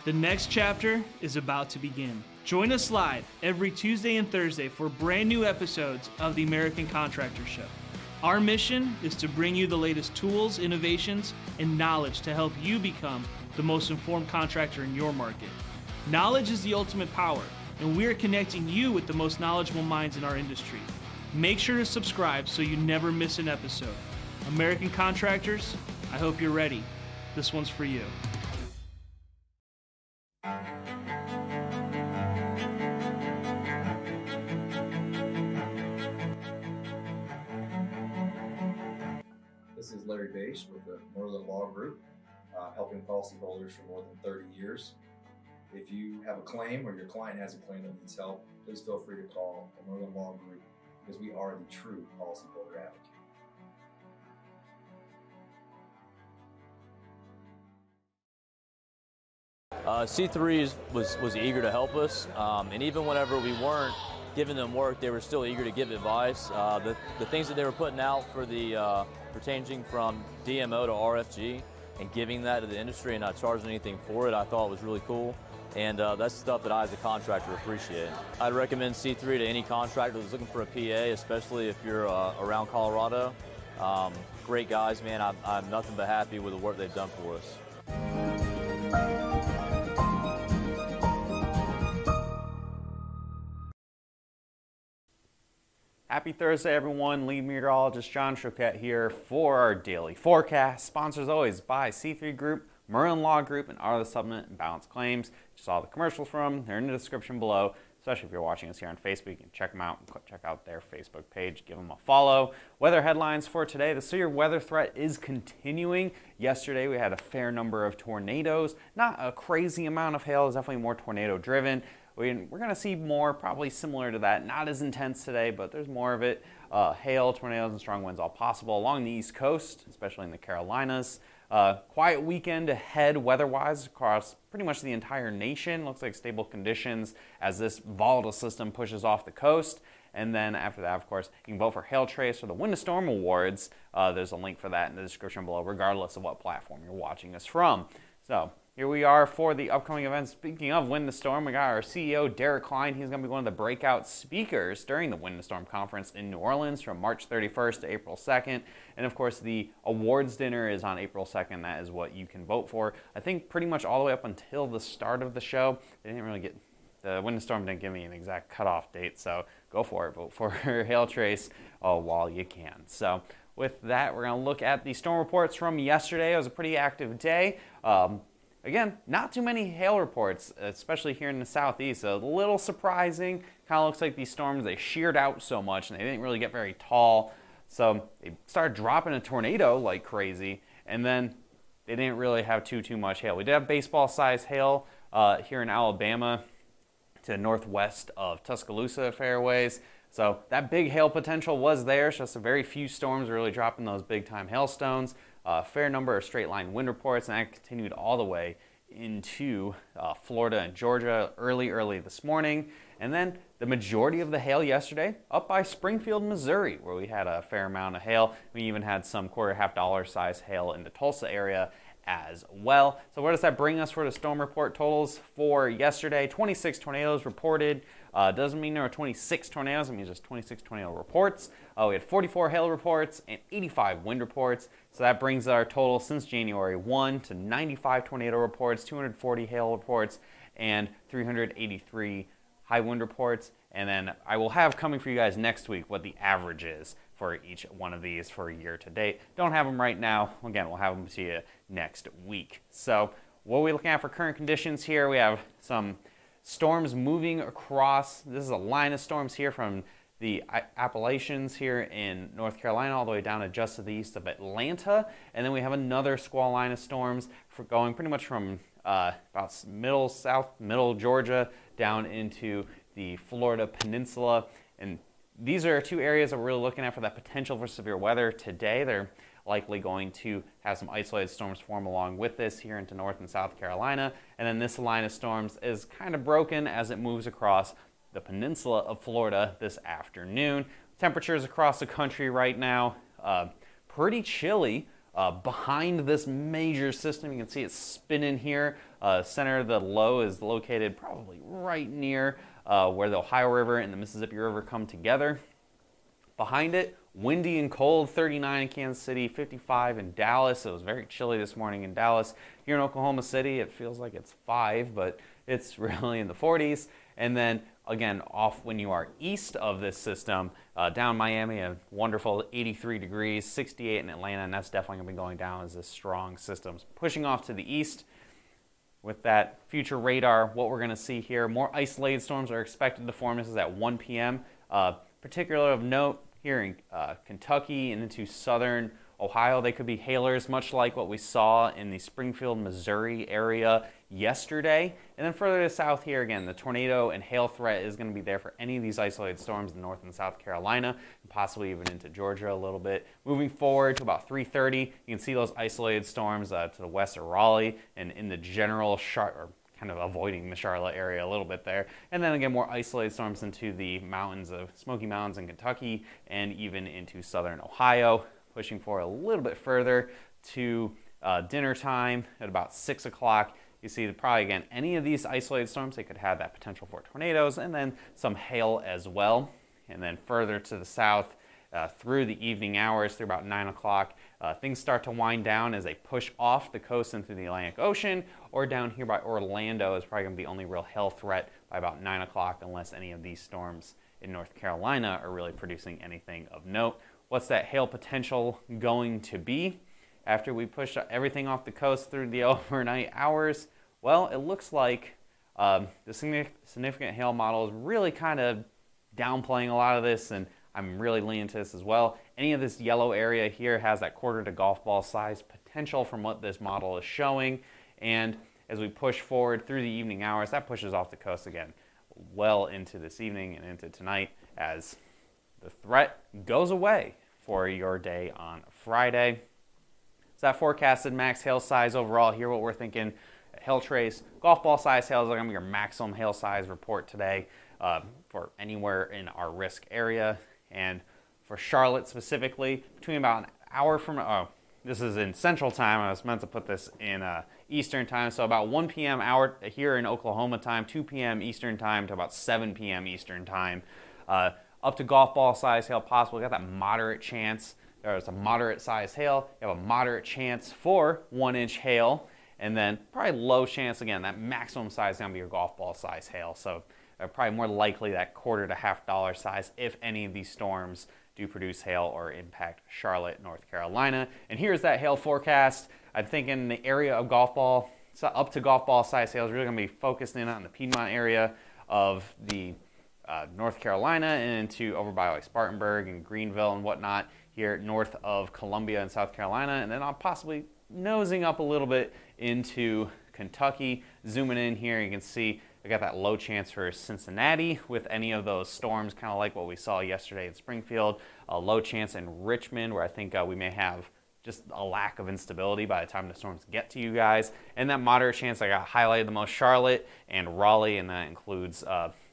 The next chapter is about to begin. Join us live every Tuesday and Thursday for brand new episodes of the American Contractor Show. Our mission is to bring you the latest tools, innovations, and knowledge to help you become the most informed contractor in your market. Knowledge is the ultimate power, and we are connecting you with the most knowledgeable minds in our industry. Make sure to subscribe so you never miss an episode. American Contractors, I hope you're ready. This one's for you. This is Larry Bache with the Merlin Law Group, helping policyholders for more than 30 years. If you have a claim or your client has a claim that needs help, please feel free to call the Merlin Law Group because we are the true policyholder advocate. C3 was eager to help us, and even whenever we weren't giving them work, they were still eager to give advice. The things that they were putting out for the for changing from DMO to RFG and giving that to the industry and not charging anything for it, I thought was really cool. And that's stuff that I as a contractor appreciate. I'd recommend C3 to any contractor that's looking for a PA, especially if you're around Colorado. Great guys, man. I'm nothing but happy with the work they've done for us. Happy Thursday, everyone. Lead meteorologist John Choquette here for our daily forecast. Sponsored as always by C3 Group, Merlin Law Group, and Auto Supplement and Balance Claims. Just saw the commercials from. They're in the description below. Especially if you're watching us here on Facebook, you can check them out and check out their Facebook page. Give them a follow. Weather headlines for today. The severe weather threat is continuing. Yesterday, we had a fair number of tornadoes. Not a crazy amount of hail. It's definitely more tornado driven. We're going to see more, probably similar to that. Not as intense today, but there's more of it. Hail, tornadoes, and strong winds all possible along the East Coast, especially in the Carolinas. Quiet weekend ahead weather-wise across pretty much the entire nation. Looks like stable conditions as this volatile system pushes off the coast. And then after that, of course, you can vote for Hail Trace or the Wind to Storm Awards. There's a link for that in the description below, regardless of what platform you're watching us from. So here we are for the upcoming events. Speaking of Wind to Storm, we got our CEO, Derek Klein. He's going to be one of the breakout speakers during the Wind to Storm conference in New Orleans from March 31st to April 2nd. And of course, the awards dinner is on April 2nd. That is what you can vote for. I think pretty much all the way up until the start of the show. They didn't really get, the Wind to Storm didn't give me an exact cutoff date, so go for it. Vote for Hail Trace while you can. So with that, we're going to look at the storm reports from yesterday. It was a pretty active day. Again, not too many hail reports, especially here in the southeast. A little surprising. Kind of looks like these storms, they sheared out so much and they didn't really get very tall. So they started dropping a tornado like crazy, and then they didn't really have too much hail. We did have baseball-sized hail here in Alabama to northwest of Tuscaloosa fairways. So that big hail potential was there. It's just a very few storms really dropping those big-time hailstones. A fair number of straight-line wind reports, and that continued all the way into Florida and Georgia early this morning. And then the majority of the hail yesterday up by Springfield, Missouri, where we had a fair amount of hail. We even had some $250 size hail in the Tulsa area as well. So where does that bring us for the storm report totals for yesterday? 26 tornadoes reported. Doesn't mean there were 26 tornadoes. It means just 26 tornado reports. We had 44 hail reports and 85 wind reports. So that brings our total since January 1 to 95 tornado reports, 240 hail reports, and 383 high wind reports. And then I will have coming for you guys next week what the average is for each one of these for year to date. Don't have them right now. Again, we'll have them to you next week. So what are we looking at for current conditions here? We have some storms moving across. This is a line of storms here from the Appalachians here in North Carolina all the way down to just to the east of Atlanta. And then we have another squall line of storms going pretty much from about middle Georgia down into the Florida Peninsula. And these are two areas that we're really looking at for that potential for severe weather today. They're likely going to have some isolated storms form along with this here into North and South Carolina. And then this line of storms is kind of broken as it moves across the peninsula of Florida this afternoon. Temperatures across the country right now, pretty chilly. behind this major system. You can see it spinning here. Center of the low is located probably right near where the Ohio River and the Mississippi River come together. Behind it, windy and cold, 39 in Kansas City, 55 in Dallas. It was very chilly this morning in Dallas. Here in Oklahoma City, it feels like it's 5, but it's really in the 40s. And then again, off when you are east of this system, down Miami, a wonderful 83 degrees, 68 in Atlanta, and that's definitely going to be going down as this strong system's pushing off to the east. With that future radar, what we're going to see here, more isolated storms are expected to form. This is at 1 p.m. Particular of note, here in Kentucky and into southern Ohio, they could be hailers, much like what we saw in the Springfield, Missouri area yesterday. And then further to south here, again, the tornado and hail threat is going to be there for any of these isolated storms in North and South Carolina, and possibly even into Georgia a little bit. Moving forward to about 3:30, you can see those isolated storms to the west of Raleigh and in the general kind of avoiding the Charlotte area a little bit there. And then again, more isolated storms into the mountains of Smoky Mountains in Kentucky and even into southern Ohio, pushing forward a little bit further to dinner time at about 6 o'clock. You see probably, again, any of these isolated storms, they could have that potential for tornadoes and then some hail as well. And then further to the south, through the evening hours, through about 9 o'clock, things start to wind down as they push off the coast into the Atlantic Ocean, or down here by Orlando is probably going to be the only real hail threat by about 9 o'clock, unless any of these storms in North Carolina are really producing anything of note. What's that hail potential going to be after we push everything off the coast through the overnight hours? Well, it looks like the significant hail model is really kind of downplaying a lot of this, and I'm really leaning to this as well. Any of this yellow area here has that quarter to golf ball size potential from what this model is showing. And as we push forward through the evening hours, that pushes off the coast again well into this evening and into tonight as the threat goes away for your day on Friday. So that forecasted max hail size overall here, what we're thinking, hail trace, golf ball size hail is going to be your maximum hail size report today for anywhere in our risk area. And for Charlotte specifically, between about an hour from, this is in Central Time. I was meant to put this in Eastern Time. So about 1 p.m. hour here in Oklahoma time, 2 p.m. Eastern Time to about 7 p.m. Eastern Time. Up to golf ball size hail possible. You got that moderate chance. There's a moderate size hail. You have a moderate chance for 1-inch hail. And then probably low chance, again, that maximum size is going to be your golf ball size hail. So probably more likely that quarter to $50 size if any of these storms do produce hail or impact Charlotte, North Carolina. And here's that hail forecast. I think in the area of golf ball, so up to golf ball size hail is really going to be focused in on the Piedmont area of the North Carolina and into over by like Spartanburg and Greenville and whatnot here north of Columbia and South Carolina. And then I'll possibly nosing up a little bit into Kentucky. Zooming in here, you can see I got that low chance for Cincinnati with any of those storms, kind of like what we saw yesterday in Springfield. A low chance in Richmond, where I think we may have just a lack of instability by the time the storms get to you guys. And that moderate chance I got highlighted the most, Charlotte and Raleigh, and that includes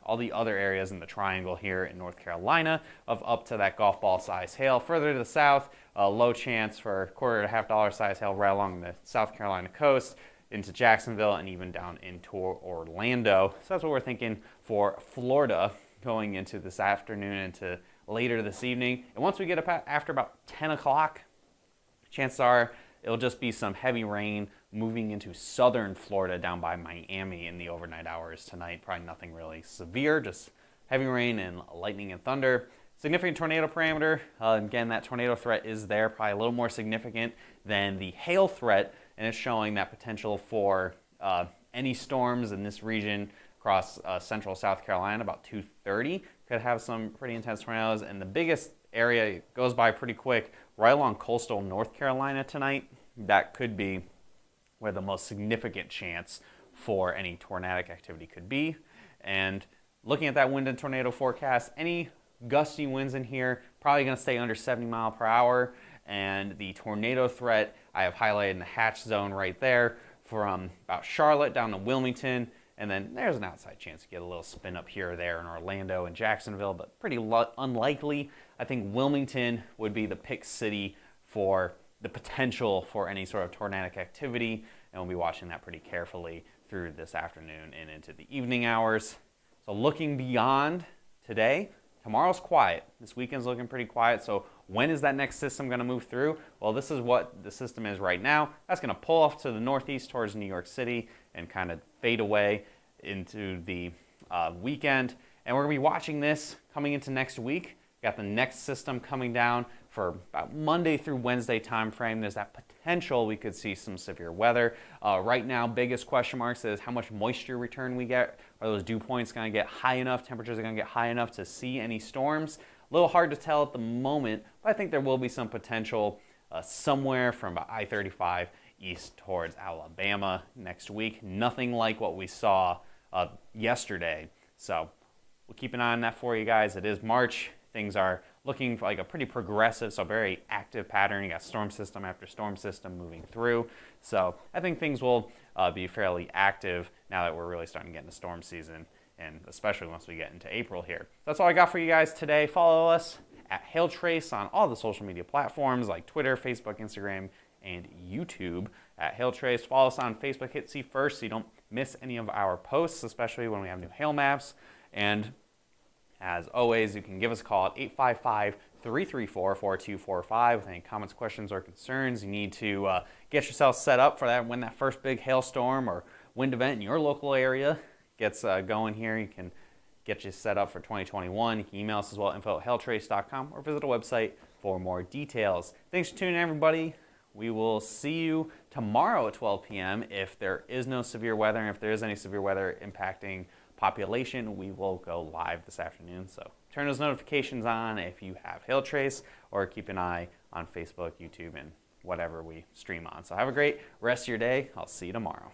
all the other areas in the triangle here in North Carolina of up to that golf ball size hail. Further to the south, a low chance for quarter to $50 size hail right along the South Carolina coast into Jacksonville and even down into Orlando. So that's what we're thinking for Florida going into this afternoon into later this evening. And once we get up after about 10 o'clock, chances are it'll just be some heavy rain moving into southern Florida down by Miami in the overnight hours tonight. Probably nothing really severe, just heavy rain and lightning and thunder. Significant tornado parameter. Again, that tornado threat is there, probably a little more significant than the hail threat, and it's showing that potential for any storms in this region across central South Carolina, about 2:30, could have some pretty intense tornadoes. And the biggest area goes by pretty quick, right along coastal North Carolina tonight. That could be where the most significant chance for any tornadic activity could be. And looking at that wind and tornado forecast, any gusty winds in here probably going to stay under 70 mile per hour. And the tornado threat I have highlighted in the hatch zone right there from about Charlotte down to Wilmington. And then there's an outside chance to get a little spin up here or there in Orlando and Jacksonville, but pretty unlikely. I think Wilmington would be the pick city for the potential for any sort of tornadic activity, and we'll be watching that pretty carefully through this afternoon and into the evening hours. So looking beyond today, tomorrow's quiet. This weekend's looking pretty quiet. So when is that next system going to move through? Well, this is what the system is right now. That's going to pull off to the northeast towards New York City and kind of fade away into the weekend. And we're going to be watching this coming into next week. We got the next system coming down for about Monday through Wednesday time frame. There's that potential we could see some severe weather. Right now, biggest question marks is how much moisture return we get. Are those dew points going to get high enough? Temperatures are going to get high enough to see any storms? A little hard to tell at the moment, but I think there will be some potential somewhere from about I-35 east towards Alabama next week. Nothing like what we saw yesterday. So we'll keep an eye on that for you guys. It is March. Things are looking like a pretty progressive, so very active pattern. You got storm system after storm system moving through. So I think things will be fairly active now that we're really starting to get into storm season, and especially once we get into April here. That's all I got for you guys today. Follow us at Hail Trace on all the social media platforms like Twitter, Facebook, Instagram, and YouTube at Hail Trace. Follow us on Facebook. Hit see first so you don't miss any of our posts, especially when we have new hail maps. And as always, you can give us a call at 855-334-4245 with any comments, questions, or concerns. You need to get yourself set up for that when that first big hailstorm or wind event in your local area gets going here. You can get you set up for 2021. You can email us as well, info@hailtrace.com, or visit the website for more details. Thanks for tuning in, everybody. We will see you tomorrow at 12 p.m. If there is no severe weather, and if there is any severe weather impacting population, we will go live this afternoon. So turn those notifications on if you have Hail Trace, or keep an eye on Facebook, YouTube, and whatever we stream on. So have a great rest of your day. I'll see you tomorrow.